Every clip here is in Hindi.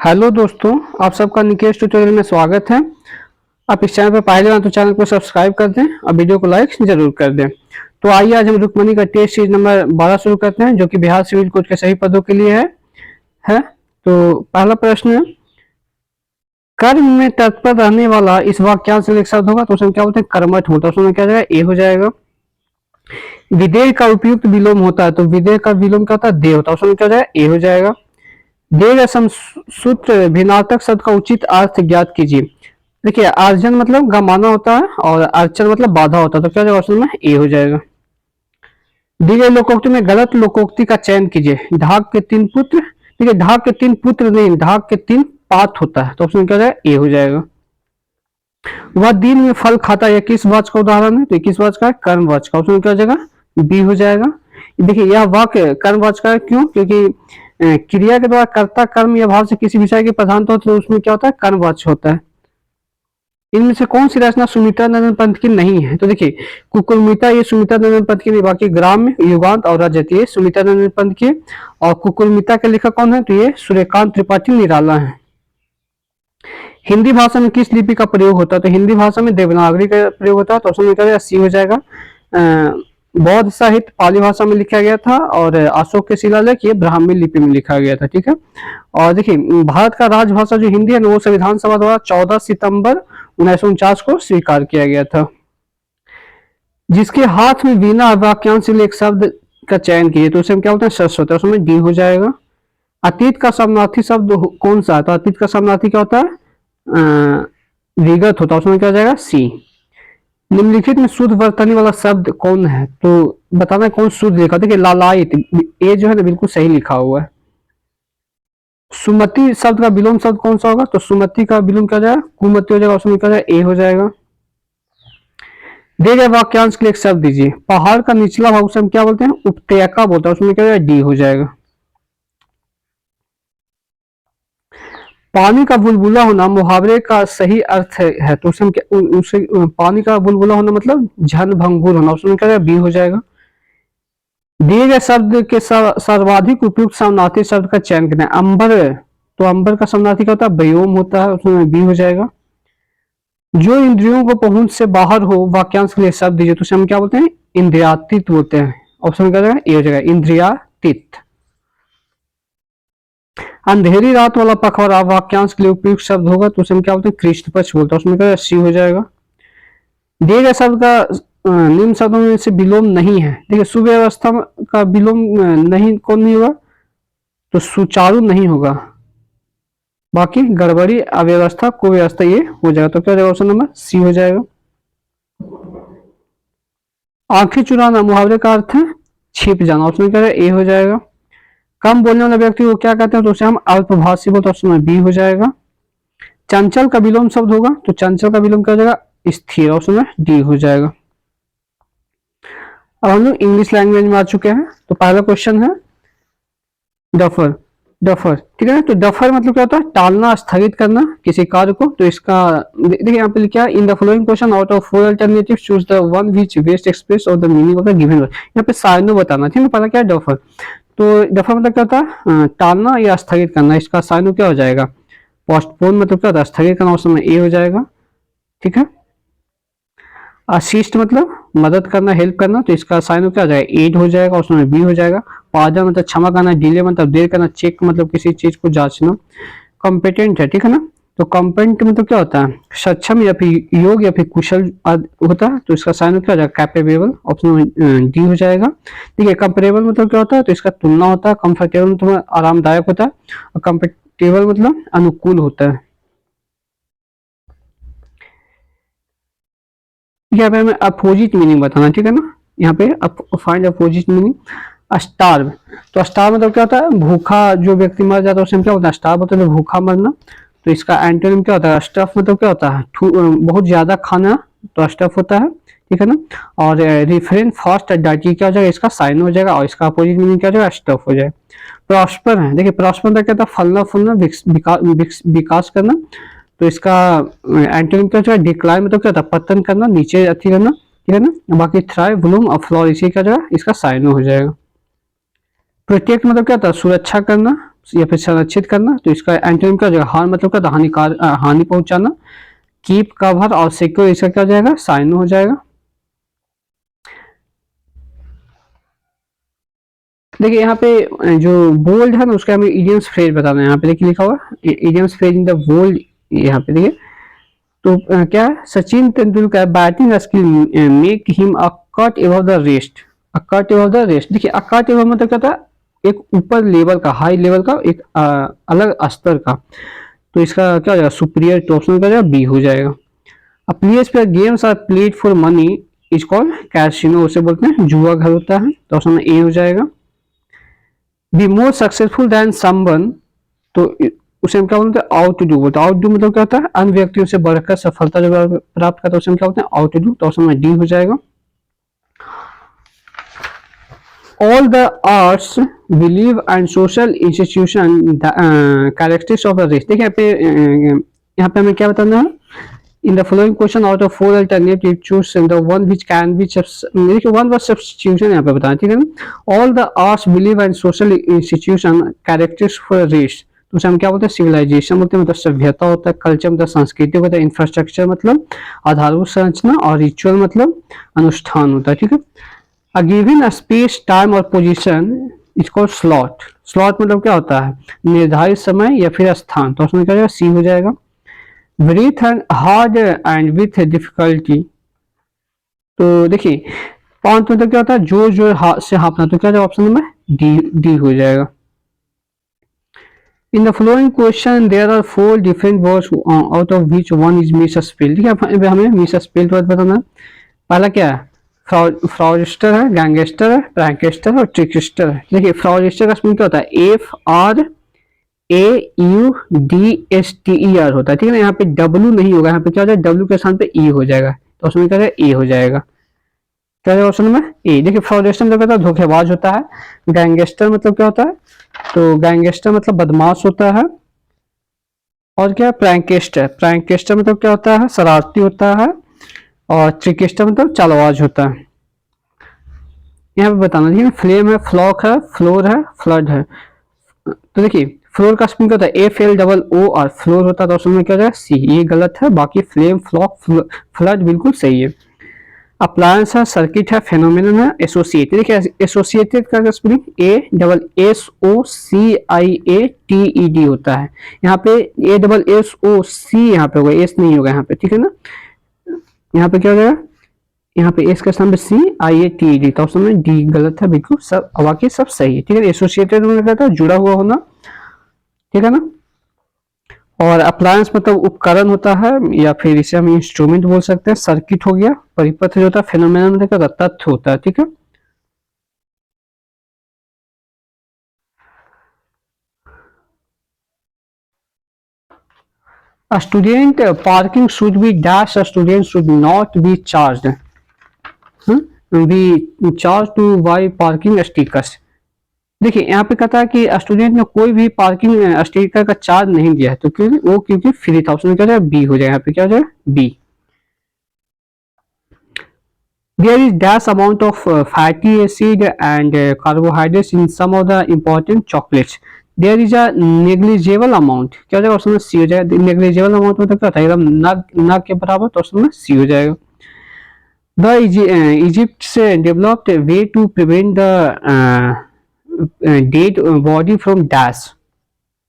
हेलो दोस्तों, आप सबका निकेश ट्यूटोरियल में स्वागत है। आप इस चैनल पर पहले बार तो चैनल को सब्सक्राइब कर दें और वीडियो को लाइक जरूर कर दें। तो आइए आज हम रुक्मणी का टेस्ट सीरीज नंबर 12 शुरू करते हैं, जो कि बिहार सिविल कोड के सही पदों के लिए है। तो पहला प्रश्न है, कर्म में तत्पर रहने वाला इस वाक्यांश से एक शब्द होगा तो उसमें क्या बोलते हैं? कर्मठ होता है। उसमें क्या जाएगा? ए हो जाएगा। विदेह का उपयुक्त विलोम होता है तो विदेह का विलोम क्या होता है? दे होता है। उसमें क्या जाएगा? ए हो जाएगा। देव सम सूत्र भिन्नार्थक शब्द का उचित अर्थ ज्ञात कीजिए। देखिए, अर्जन मतलब गमाना होता है और अर्चन मतलब बाधा होता है, तो क्या जाएगा ऑप्शन में? ए हो जाएगा। दी गई लोकोक्ति में गलत लोकोक्ति का चयन कीजिए। ढाक के 3 पुत्र, देखिए ढाक के 3 पुत्र नहीं, ढाक के 3 पात होता है, तो ऑप्शन क्या जाएगा? ए हो जाएगा। वह दिन में फल खाता है, किस वाच का उदाहरण है? तो किस वाच का है? कर्म वाच का। ऑप्शन क्या हो जाएगा? बी हो जाएगा। देखिए यह वाक्य कर्म वाच का है, क्यों? क्योंकि क्रिया के द्वारा कर्ता कर्म या भाव से किसी विषय की प्रधानता होती है, तो उसमें क्या होता है? कर्मवाच्य होता है। इनमें से कौन सी रचना सुमित्रा नंदन पंत की नहीं है? तो देखिए कुकुरमिता ये सुमित्रा नंदन पंत की नहीं, बाकी ग्राम्य, युगांत और रजत ये सुमित्रा नंदन पंत की। और कुकुरमिता के लेखक कौन है? तो ये सूर्यकांत त्रिपाठी निराला है। हिंदी भाषा में किस लिपि का प्रयोग होता है? तो हिंदी भाषा में देवनागरी का प्रयोग होता है, तो ऑप्शन में सी हो जाएगा। बौद्ध साहित्य पाली भाषा में लिखा गया था और अशोक के शिलालेख ये ब्राह्मी लिपि में लिखा गया था। ठीक है। और देखिए भारत का राजभाषा जो हिंदी है वो संविधान सभा द्वारा 14 सितंबर 1949 को स्वीकार किया गया था। जिसके हाथ में वीणा वाक्यांश से एक शब्द का चयन किए तो उसे क्या बोलते हैं? शस्त्र होता है। उसमें डी हो जाएगा। अतीत का समानार्थी शब्द कौन सा है? तो अतीत का समानार्थी क्या होता है? विगत होता है। उसमें क्या हो जाएगा? सी। निम्नलिखित में शुद्ध वर्तनी वाला शब्द कौन है? तो बताना है कौन शुद्ध लिखा। देखिए लालायित, ये जो है ना बिल्कुल सही लिखा हुआ है। सुमति शब्द का विलोम शब्द कौन सा होगा? तो सुमति का विलोम क्या हो जाएगा? कुमति हो जाएगा। उसमें क्या हो जाएगा? ए हो जाएगा। दिए गए वाक्यांश के लिए एक शब्द दीजिए। पहाड़ का निचला भाग उसे हम क्या बोलते हैं? उपत्यका बोलते हैं। उसमें क्या हो जाएगा? डी हो जाएगा। पानी का बुलबुला होना मुहावरे का सही अर्थ है तो उसे हम उसे पानी का बुलबुला होना मतलब झन भंगुर होना। उसमें क्या बी हो जाएगा। दिए गए शब्द के सर्वाधिक उपयुक्त समानार्थी शब्द का चयन करना है। अंबर, तो अंबर का समानार्थी क्या होता है? व्योम होता है। उसमें बी हो जाएगा। जो इंद्रियों को पहुंच से बाहर हो वाक्यांश के लिए शब्द दीजिए तो उसे हम क्या बोलते हैं? इंद्रियातीत बोलते हैं। ऑप्शन क्या जाएगा? ए हो जाएगा। इंद्रियातीत। अंधेरी रात वाला पखवाड़ा वाक्यांश के लिए उपयुक्त शब्द होगा तो उसे हम क्या बोलते हैं? कृष्ण पक्ष बोलते हैं। उसमें क्या सी हो जाएगा। दिए गए शब्द का निम्न शब्दों में से विलोम नहीं है। देखिए सुव्यवस्था का विलोम नहीं कौन नहीं होगा? तो सुचारू नहीं होगा। बाकी गड़बड़ी, अव्यवस्था, कुव्यवस्था ये हो जाएगा। तो क्या हो जाएगा? ऑप्शन नंबर सी हो जाएगा। आंखें चुराना मुहावरे का अर्थ है छिप जाना। ऑप्शन क्या है? ए हो जाएगा। कम बोलने वाले व्यक्ति को क्या कहते हैं? तो उसे हम अल्पभाषी बोलते हैं। ऑप्शन बी हो जाएगा। चंचल का विलोम शब्द होगा तो चंचल का विलोम क्या हो जाएगा? स्थिर। ऑप्शन में डी हो जाएगा। अब हम लोग इंग्लिश लैंग्वेज में आ चुके हैं। तो पहला क्वेश्चन है डफर। डफर, ठीक है ना। तो डफर मतलब क्या होता है? टालना, स्थगित करना किसी कार्य को। तो इसका देखिए यहाँ पे लिखा है in the following question out of 4 alternative choose the one which best express और the meaning of the given word. यहाँ पे साइनो बताना, ठीक है। पता क्या है डफर? तो डफर मतलब क्या होता है? टालना या स्थगित करना। इसका साइनो क्या हो जाएगा? पोस्टपोन मतलब क्या होता है? स्थगित करना। उसमें ए हो जाएगा। ठीक है। असिस्ट मतलब मदद करना, हेल्प करना। तो इसका साइन क्या हो जाएगा? एड हो जाएगा। उसमें बी हो जाएगा। पादा मतलब क्षमा करना, डिले मतलब देर करना, चेक मतलब किसी चीज को जांचना। कॉम्पिटेंट है, ठीक है ना। तो कॉम्पिटेंट मतलब क्या होता है? सक्षम या फिर योग्य या फिर कुशल होता है। तो इसका साइन क्या हो जाएगा? कैपेबल। ऑप्शन डी हो जाएगा। ठीक है। कंपेरेबल मतलब क्या होता है? तो इसका तुलना होता है। कंफर्टेबल मतलब आरामदायक होता है और कंपेटेबल मतलब अनुकूल होता है। यहाँ पे हमें अपोजिट मीनिंग बताना, ठीक है ना। यहाँ पे फाइंड अपोजिट मीनिंग। स्टार्व, तो स्टार्व मतलब क्या होता है? भूखा जो व्यक्ति मर जाता है उसे क्या होता है? स्टार्व होता है भूखा मरना। तो इसका एंटोनिम क्या होता है? स्टफ मतलब क्या होता है? बहुत ज्यादा खाना, तो स्टफ होता है, ठीक है ना। और रिफ्रेन फास्ट डाइट क्या हो जाएगा? इसका साइन हो जाएगा और इसका अपोजिट मीनिंग क्या हो जाएगा? स्टफ हो जाएगा। प्रॉस्पर है, देखिए प्रॉस्पर मतलब क्या होता है? फलना फूलना, विकास करना। तो इसका एंटोनिम क्या होगा? डिक्लाइन मतलब क्या होता है? पतन करना, नीचे अति करना, ठीक है ना। बाकी थ्राइव, ब्लूम और फ्लोर इसी क्या जाएगा? इसका साइन हो जाएगा। प्रोटेक्ट मतलब क्या होता है? सुरक्षा करना, या फिर संरक्षित करना, तो इसका एंटोनिम क्या हो जाएगा, हार्म मतलब क्या, हानि पहुंचाना। कीप, कवर और सिक्योर, इसका क्या हो जाएगा, साइनो हो जाएगा। देखिए यहाँ पे जो बोल्ड है ना उसका हमें इडियम्स फ्रेज बताना है। यहाँ पे देखिए लिखा हुआ idioms phrase in the bold, यहाँ पे देखिए। तो क्या है, Sachin Tendulkar batting skill make him a cut above the rest. A cut above the rest, देखिए अ कट एबव मतलब क्या था, एक ऊपर लेवल का, हाई लेवल का, एक अलग स्तर का। तो इसका क्या हो जाएगा, सुपीरियर, तो ऑप्शन क्या हो जाएगा, बी हो जाएगा। अ प्लेस पर games are played for money is called casino, उसे बोलते हैं जुआ घर होता है, तो ऑप्शन ए हो जाएगा। B more successful than someone, तो उसे हम क्या बोलते हैं, आउट टू डू बोलते हैं। आउट डू मतलब क्या होता है, अन्य व्यक्तियों से बढ़कर सफलता जो प्राप्त करता है उसे हम क्या बोलते हैं, आउट टू डू, तो उसमें डी हो जाएगा। All the arts belief and social institution characteristics of the race. देखिए यहाँ पे हमें क्या बताना है, in the following question out of 4 alternative choose the one which can be देखिए वन वर्ड सब्स्टिट्यूशन यहाँ पे बताना, ठीक है ना। All the arts belief and social institution characteristics for race, तो उसे हम क्या बोलते हैं, सिविलाइजेशन बोलते हैं, मतलब सभ्यता होता है। कल्चर मतलब संस्कृति होता है। इंफ्रास्ट्रक्चर मतलब आधारभूत संरचना, और रिचुअल मतलब अनुष्ठान होता है, ठीक है। अ गिवन स्पेस, टाइम और position is called slot. Slot मतलब क्या होता है, निर्धारित समय या फिर स्थान, तो उसमें क्या जाएगा, सी हो जाएगा। Breathe and hard and with difficulty, तो देखिए पांच मतलब क्या होता है, जोर जोर से हाँफना, तो क्या जाएगा, ऑप्शन में डी, डी हो जाएगा। In the following question there are 4 different words out of which one is misspelled. ठीक है, हमें मिसस्पेल्ड वर्ड बताना है। पहला क्या है, फ्रॉडस्टर है, गैंगस्टर है, प्रैंकस्टर और ट्रिकस्टर है। देखिए फ्रॉडस्टर का स्पेलिंग क्या होता है, FRAUDSTER होता है, ठीक है ना। यहाँ पे डब्लू नहीं होगा, यहाँ पे क्या हो जाएगा, डब्लू के स्थान पे ई हो जाएगा, तो उसमें क्या ए हो जाएगा। क्या है ऑप्शन में ए। देखिए फ्रॉडस्टर मतलब क्या होता है, धोखेबाज होता है। गैंगस्टर मतलब क्या होता है, तो गैंगस्टर मतलब बदमाश होता है। और क्या, प्रैंकस्टर, प्रैंकस्टर मतलब क्या होता है, शरारती होता है। और ट्रिकस्टर मतलब चालबाज होता है। यहाँ पे बताना, ठीक है, फ्लेम है, फ्लॉक है, फ्लोर है, फ्लड है। तो देखिए फ्लोर का स्पेलिंग क्या होता है, FLOOR, फ्लोर होता है, तो ऑप्शन में क्या हो जाएगा, सी। ये गलत है, बाकी फ्लेम, फ्लॉक, फ्लड बिल्कुल सही है। अप्लायंस है, सर्किट है, फेनोमेनन है, एसोसिएटेड। देखिए एसोसिएटेड का स्पेलिंग ASSOCIATED होता है। यहाँ पे ASSOC यहाँ पे होगा, एस नहीं होगा यहाँ पे, ठीक है ना। यहाँ पे क्या हो जाएगा, यहाँ पे एस का स्थान पे CIATED, तो ऑप्शन में डी गलत है, बिल्कुल सब बाकी सब सही है, ठीक है। एसोसिएटेड में क्या था, जुड़ा हुआ होना, ठीक है ना। और अप्लायंस मतलब उपकरण होता है, या फिर इसे हम इंस्ट्रूमेंट बोल सकते हैं। सर्किट हो गया, परिपथ जो होता है, फेनोमेनन मतलब क्या, तथ्य होता है, ठीक है। A student parking should be dash, a student should not be charged. We charge to buy parking stickers. देखिए यहाँ पे कहता है कि स्टूडेंट ने कोई भी पार्किंग स्टिकर का चार्ज नहीं दिया है, तो क्योंकि फ्री था, ऑप्शन क्या जाएगा, बी हो जाएगा। यहाँ पे क्या हो जाएगा, B. There is dash amount of fatty acid and carbohydrates in some of the important chocolates. There is a negligible amount, क्या हो जाएगा, ऑप्शन में सी हो जाएगा। negligible amount मतलब क्या होता है, एकदम न के बराबर, तो ऑप्शन में सी हो जाएगा। The Egypt's developed a way to prevent the dead body from dash.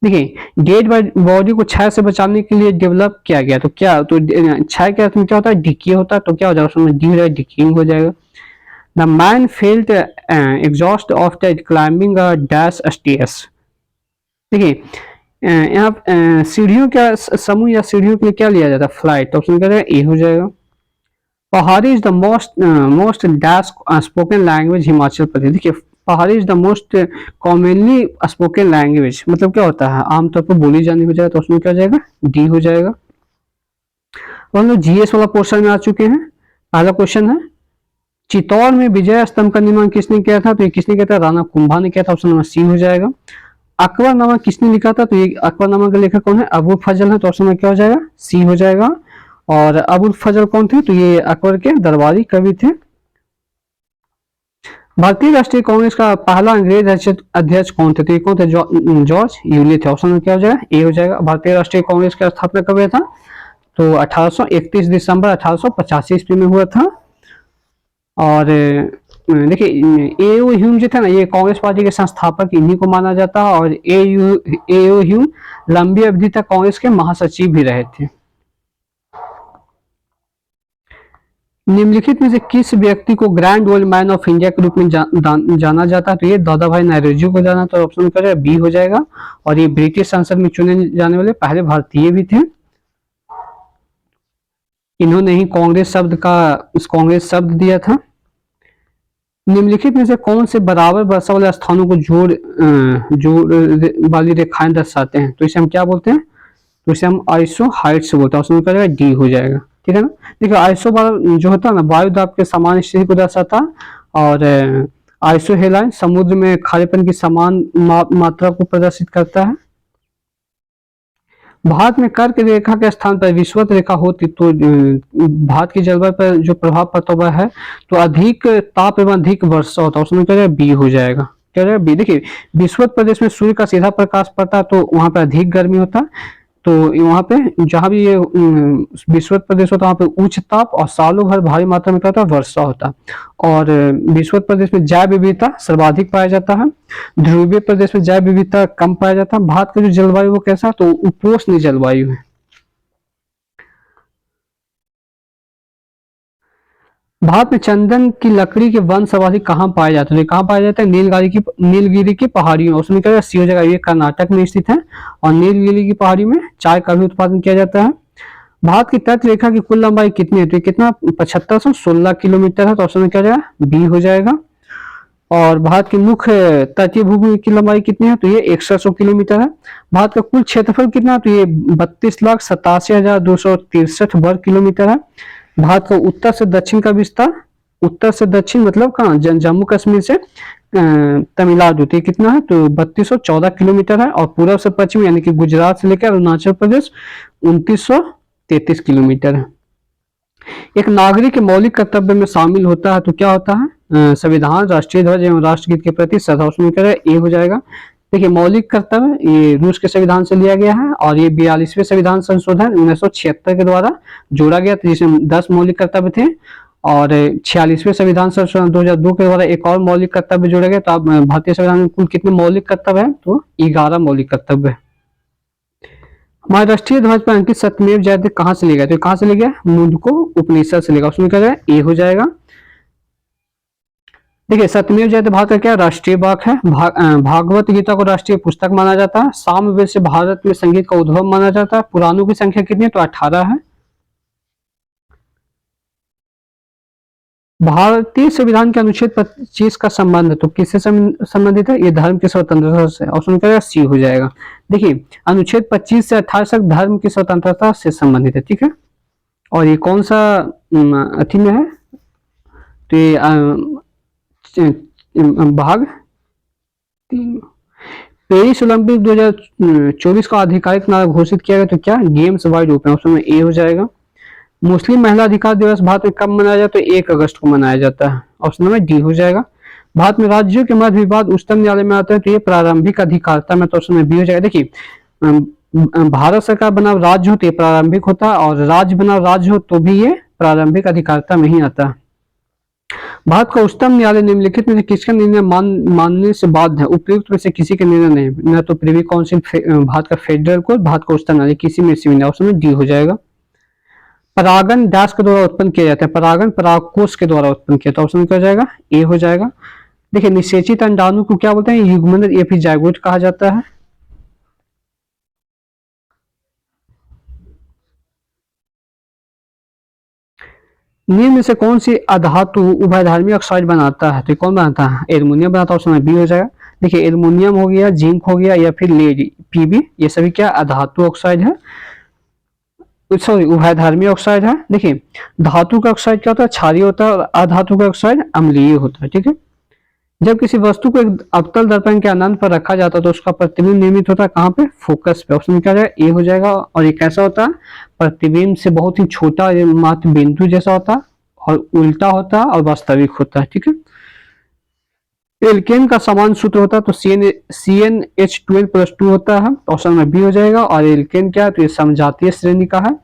देखिए डेड बॉडी को क्षय से बचाने के लिए डेवलप किया गया, तो क्या, तो क्षय क्या होता है, डिके होता है, तो क्या हो जाएगा, उसमें डी हो जाएगा, डिकिंग हो जाएगा। The man felt exhaust after climbing a dash stairs. देखिए यहाँ सीढ़ियों का समूह या सीढ़ियों के लिए क्या लिया जाता है, फ्लाइट, तो ऑप्शन क्या हो जाएगा, ए हो जाएगा। Pahari is the most dash spoken language Himachal Pradesh. देखिए Pahari is the most commonly spoken language मतलब क्या होता है, आमतौर पर बोली जाने हो जाएगा, तो उसमें क्या हो जाएगा, डी हो जाएगा। तो हम लोग जीएस वाला पोर्शन में आ चुके हैं। पहला क्वेश्चन है, चित्तौड़ में विजय स्तंभ का निर्माण किसने किया था, तो ये किसने किया था, राणा कुंभा ने किया था, ऑप्शन नंबर सी हो जाएगा। अकबरनामा किसने लिखा था, तो ये अकबरनामा का लेखक कौन है, अबुल फजल है, तो ऑप्शन में क्या हो जाएगा, सी हो जाएगा। और अबुल फजल कौन थे, तो ये अकबर के दरबारी कवि थे। भारतीय राष्ट्रीय कांग्रेस का पहला अंग्रेज अध्यक्ष कौन थे? तो ये कौन थे? जॉर्ज यूले थे। ऑप्शन में क्या हो जाएगा? ए हो जाएगा। भारतीय राष्ट्रीय कांग्रेस का स्थापना कब हुआ था? तो 1831 दिसंबर 1885 ईस्वी में हुआ था। और देखिए ए.ओ. ह्यूम जो था ना, ये कांग्रेस पार्टी के संस्थापक इन्हीं को माना जाता है। और ए.ओ. ह्यूम लंबी अवधि तक कांग्रेस के महासचिव भी रहे थे। निम्नलिखित में से किस व्यक्ति को grand old man of India के रूप में जाना जाता है? तो ये दादा भाई नौरोजी को जाना, तो ऑप्शन करें बी हो जाएगा। और ये ब्रिटिश संसद में चुने जाने वाले पहले भारतीय भी थे। इन्होंने ही कांग्रेस शब्द दिया था। निम्नलिखित में से कौन से बराबर वर्षा वाले स्थानों को जोड़ वाली रेखाएं दर्शाते हैं? तो इसे हम क्या बोलते हैं? तो इसे हम आइसो हाइट्स बोलते हैं। ऑप्शन करेगा डी हो जाएगा। ठीक है ना। देखिए आइसो बार जो होता है ना, वायु दाब के समान स्थिति को दर्शाता है। और आइसो हेलाइन समुद्र में खारेपन की समान मात्रा को प्रदर्शित करता है। भारत में कर्क रेखा के स्थान पर विषुवत रेखा होती तो भारत की जलवायु पर जो प्रभाव पड़ता हुआ है, तो अधिक ताप एवं अधिक वर्षा होता है। उसमें क्या है? बी हो जाएगा। क्या है? बी। देखिए विषुवत प्रदेश में सूर्य का सीधा प्रकाश पड़ता है, तो वहां पर अधिक गर्मी होता है। तो वहां पे जहां भी ये विषुवत प्रदेश होता है, वहां पे उच्च ताप और सालों भर भारी मात्रा में क्या होता है? वर्षा होता है। और विषुवत प्रदेश में जैव विविधता सर्वाधिक पाया जाता है। ध्रुवीय प्रदेश में जैव विविधता कम पाया जाता है। भारत का जो जलवायु वो कैसा है? तो उपोष्ण जलवायु है। भारत में चंदन की लकड़ी के वन सर्वाधिक कहाँ पाए जाते हैं? कहाँ पाया जाता है? नीलगिरी की पहाड़ियों। उसमें क्या सी हो जाएगा। ये कर्नाटक में स्थित है। और नीलगिरी की पहाड़ी में चाय का भी उत्पादन किया जाता है। भारत की तट रेखा की कुल लंबाई कितनी है? तो कितना? 7516 किलोमीटर है। तो ऑप्शन में क्या जाएगा? बी हो जाएगा। और भारत की मुख्य तटीय भूमि की लंबाई कितनी है? तो ये 6100 किलोमीटर है। भारत का कुल क्षेत्रफल कितना है? तो ये 32,87,263 वर्ग किलोमीटर है। भारत का उत्तर से दक्षिण का विस्तार, उत्तर से दक्षिण मतलब कहाँ? जम्मू कश्मीर से तमिलनाडु, तो कितना है? तो 3214 किलोमीटर है। और पूर्व से पश्चिम यानी कि गुजरात से लेकर अरुणाचल प्रदेश 2933 किलोमीटर है। एक नागरिक के मौलिक कर्तव्य में शामिल होता है, तो क्या होता है? संविधान, राष्ट्रीय ध्वज एवं राष्ट्रगीत के प्रति श्रद्धा। उसमें क्या है? ए हो जाएगा। देखिए मौलिक कर्तव्य ये रूस के संविधान से लिया गया है। और ये 42वें संविधान संशोधन 1976 के द्वारा जोड़ा गया था, जिसमें 10 मौलिक कर्तव्य थे। और 46वें संविधान संशोधन 2002 के द्वारा एक और मौलिक कर्तव्य जोड़ा गया। तो अब भारतीय संविधान में कुल कितने मौलिक कर्तव्य है? तो 11 मौलिक कर्तव्य है। हमारे राष्ट्रीय ध्वज पर अंकित सत्यमेव जयते कहाँ से लिया गया? तो कहाँ से लिया गया? मुंडको उपनिषद से लिया। उसमें क्या जाएगा? ए हो जाएगा। देखिए सत्यमेव जयते भारत का क्या राष्ट्रीय वाक है। भागवत गीता को राष्ट्रीय पुस्तक माना जाता है। सामवेद से भारत में संगीत का उद्भव माना जाता है। पुराणों की संख्या कितनी है? तो 18 है। भारतीय संविधान के अनुच्छेद 25 का संबंध तो किससे संबंधित है? ये धर्म की स्वतंत्रता से। ऑप्शन क्या सी हो जाएगा। देखिए अनुच्छेद 25 से 28 तक धर्म की स्वतंत्रता से संबंधित है। ठीक है। और ये कौन सा अथी में है? तो ये भाग 3। पेरिस ओलंपिक 2024 का आधिकारिक नाम घोषित किया गया, तो क्या? Games wide open. ऑप्शन में ए हो जाएगा। मुस्लिम महिला अधिकार दिवस भारत में कब मनाया जाता है? 1 अगस्त को मनाया जाता है। ऑप्शन में डी हो जाएगा। भारत में राज्यों के मध्य विवाद उच्चतम न्यायालय में आता है, तो ये प्रारंभिक अधिकारता में। तो ऑप्शन में बी हो जाएगा। देखिए भारत सरकार बनाम राज्य हो तो ये प्रारंभिक होता है, और राज्य बनाम राज्य हो तो भी ये प्रारंभिक अधिकारता में ही आता है। भारत का उच्चतम न्यायालय निम्नलिखित में से किसका निर्णय मानने से बाध्य है? उपयुक्त में से किसी के निर्णय नहीं, न तो प्रिवी काउंसिल, भारत का फेडरल कोर्ट, भारत का उच्चतम न्यायालय, किसी में से भी नहीं। ऑप्शन में डी हो जाएगा। परागन डैश के द्वारा उत्पन्न किया जाता है? परागन परागकोश के द्वारा उत्पन्न किया। तो ऑप्शन में क्या हो जाएगा? ए हो जाएगा। देखिए निषेचित अंडाणु को क्या बोलते हैं? युग्मनज या फिर जायगोट कहा जाता है। निम्न में से कौन सी अधातु उभयधर्मी ऑक्साइड बनाता है? तो कौन बनाता है? एल्युमिनियम बनाता है। ऑप्शन में बी हो जाएगा। देखिए एल्युमिनियम हो गया, जिंक हो गया, या फिर लेड, पीबी, ये सभी क्या अधातु ऑक्साइड है, सॉरी उभयधर्मी ऑक्साइड है। देखिए धातु का ऑक्साइड क्या होता है? क्षारीय होता है। और अधातु का ऑक्साइड अम्लीय होता है। ठीक है। जब किसी वस्तु को एक अवतल दर्पण के अनंत पर रखा जाता है, तो उसका प्रतिबिंब निर्मित होता है कहाँ पे? फोकस पे। ऑप्शन क्या जाएगा? ए हो जाएगा। और ये कैसा होता है? प्रतिबिंब से बहुत ही छोटा, मात्र बिंदु जैसा होता है, और उल्टा होता है, और वास्तविक होता है। ठीक है। एल्केन का समान सूत्र होता है तो CnH12+2 होता है, ऑप्शन में बी हो जाएगा। और एल्केन क्या है तो ये समजातीय श्रेणी का है।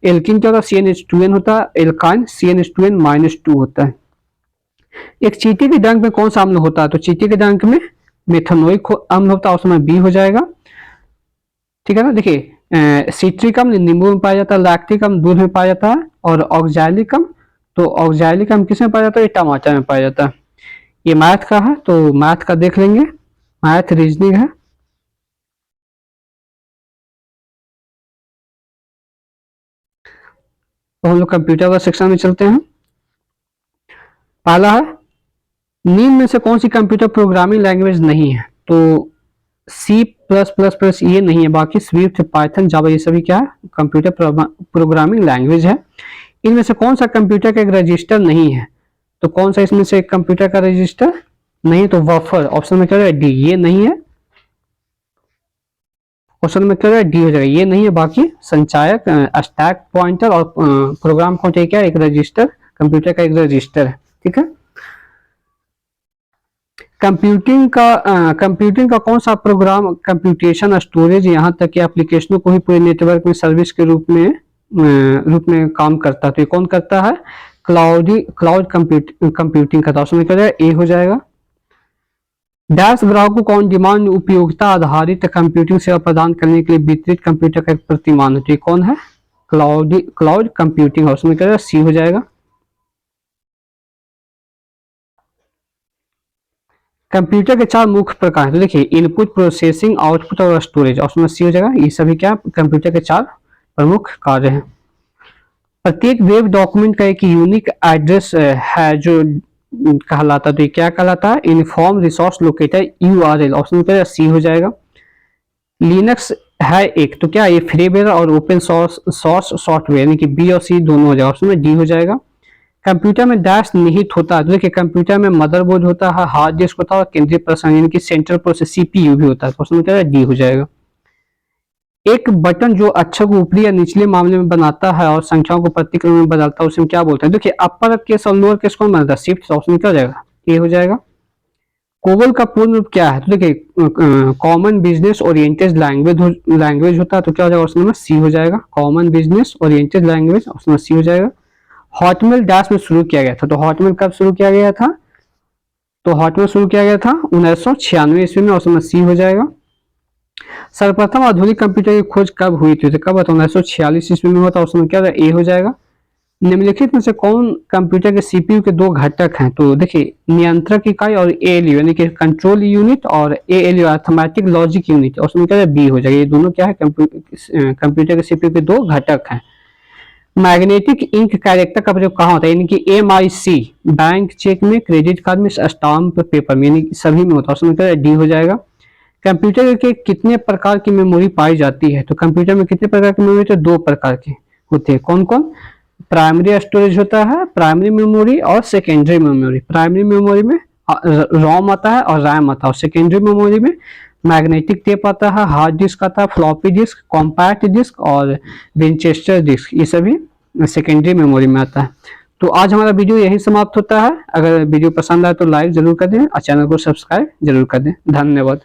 एल्किन क्या होता है CnH2n होता है, एल्काइन CnH2n-2 होता है। एक चींटी के डंक में कौन सा अम्ल होता है तो चींटी के डंक में मेथनोइक अम्ल होता है, ऑप्शन में बी हो जाएगा। ठीक है ना, देखिए सिट्रिक अम्ल नींबू में पाया जाता है, लैक्टिक अम्ल दूध में पाया जाता है, और ऑक्सैलिक अम्ल तो ऑक्सैलिक अम्ल किस में पाया जाता है, ये टमाटर में पाया जाता है। ये मैथ का है तो मैथ का देख लेंगे, मैथ रीजनिंग है। तो हम लोग कंप्यूटर का सेक्शन में चलते हैं। पहला है निम्न में से कौन सी कंप्यूटर प्रोग्रामिंग लैंग्वेज नहीं है तो C+++ ये नहीं है, बाकी स्विफ्ट, पाइथन, जावा ये सभी क्या है कंप्यूटर प्रोग्रामिंग लैंग्वेज है। इनमें से कौन सा कंप्यूटर का एक रजिस्टर नहीं है तो कौन सा इसमें से एक कंप्यूटर का रजिस्टर नहीं तो बफर, ऑप्शन में क्या है डी, ये नहीं है। क्वेश्चन में क्या है डी हो जाएगा, ये नहीं है। बाकी संचायक, स्टैक पॉइंटर और प्रोग्राम काउंटर क्या है एक रजिस्टर, कंप्यूटर का एक रजिस्टर है। ठीक है। कंप्यूटिंग का कौन सा प्रोग्राम कंप्यूटेशन, स्टोरेज, यहाँ तक कि एप्लीकेशनों को ही पूरे नेटवर्क में सर्विस के रूप में काम करता है तो ये कौन करता है क्लाउड कंप्यूटिंग का, तो ऑप्शन में क्या है ए हो जाएगा। डैश ग्राहकों को ऑन डिमांड उपयोगिता आधारित कंप्यूटिंग सेवा प्रदान करने के लिए वितरित कंप्यूटर का एक प्रतिमान है, कौन है क्लाउड कंप्यूटिंग, ऑप्शन में क्या है सी हो जाएगा। कंप्यूटर के 4 मुख्य प्रकार हैं तो देखिए इनपुट, प्रोसेसिंग, आउटपुट और स्टोरेज, ऑप्शन में सी हो जाएगा। ये सभी क्या कंप्यूटर के 4 प्रमुख कार्य हैं। प्रत्येक वेब डॉक्यूमेंट का एक यूनिक एड्रेस है जो कहलाता है तो ये क्या कहलाता है uniform resource locator URL, option में सी हो जाएगा। लिनक्स है एक तो क्या ये फ्रीवेयर और ओपन सोर्स सॉफ्टवेयर यानी कि बी और सी दोनों हो जाएगा, ऑप्शन में डी हो जाएगा। कंप्यूटर में डैश निहित होता है तो देखिए कंप्यूटर में मदरबोर्ड होता है, हार्ड डिस्क होता है और केंद्रीय प्रसंग यानी कि सेंट्रल प्रोसेस CPU भी होता है, क्वेश्चन क्या है डी हो जाएगा। एक बटन जो अक्षर को ऊपरी या निचले मामले में बनाता है और संख्याओं को प्रतिक्रम में बदलता है उसे क्या बोलते हैं, देखिए अपर केस और लोअर केस कौन बनाता है शिफ्ट, ऑप्शन क्या हो जाएगा ए हो जाएगा। कोबोल का पूर्ण रूप क्या है तो देखिए कॉमन बिजनेस ओरिएंटेड लैंग्वेज होता है तो क्या हो जाएगा, ऑप्शन नंबर सी हो जाएगा। Common business oriented language, option number C हो जाएगा। हॉटमेल डैश में शुरू किया गया था तो हॉटमेल कब शुरू किया गया था तो हॉटमेल शुरू किया गया था 1996 ईस्वी में, ऑप्शन सी हो जाएगा। सर्वप्रथम आधुनिक कंप्यूटर की खोज कब हुई थी तो कब 1946 ईस्वी में हुआ था, ऑप्शन क्या ए हो जाएगा। निम्नलिखित में से कौन कंप्यूटर के CPU के 2 घटक हैं तो देखिए नियंत्रक इकाई और ALU यानी कि कंट्रोल यूनिट और ALU अर्थमेटिक लॉजिक यूनिट, उसमें क्या है बी हो जाएगा। ये दोनों क्या है कंप्यूटर के CPU के 2 घटक हैं। मैग्नेटिक इंक कैरेक्टर का प्रयोग कहाँ होता है यानी कि MIC बैंक चेक में, क्रेडिट कार्ड में, स्टाम्प पेपर में, यानी सभी में होता है, उसमें क्या है डी हो जाएगा। कंप्यूटर के कितने प्रकार की मेमोरी पाई जाती है तो कंप्यूटर में कितने प्रकार की मेमोरी तो 2 प्रकार के होते हैं, कौन कौन, प्राइमरी स्टोरेज होता है, प्राइमरी मेमोरी और सेकेंडरी मेमोरी। प्राइमरी मेमोरी में रोम आता है और रैम आता है, और सेकेंडरी मेमोरी में मैग्नेटिक टेप आता है, हार्ड डिस्क आता है, फ्लॉपी डिस्क, कॉम्पैक्ट डिस्क और विंचेस्टर डिस्क, ये सभी सेकेंडरी मेमोरी में आता है। तो आज हमारा वीडियो यही समाप्त होता है। अगर वीडियो पसंद आए तो लाइक जरूर कर दें और चैनल को सब्सक्राइब जरूर कर दें। धन्यवाद।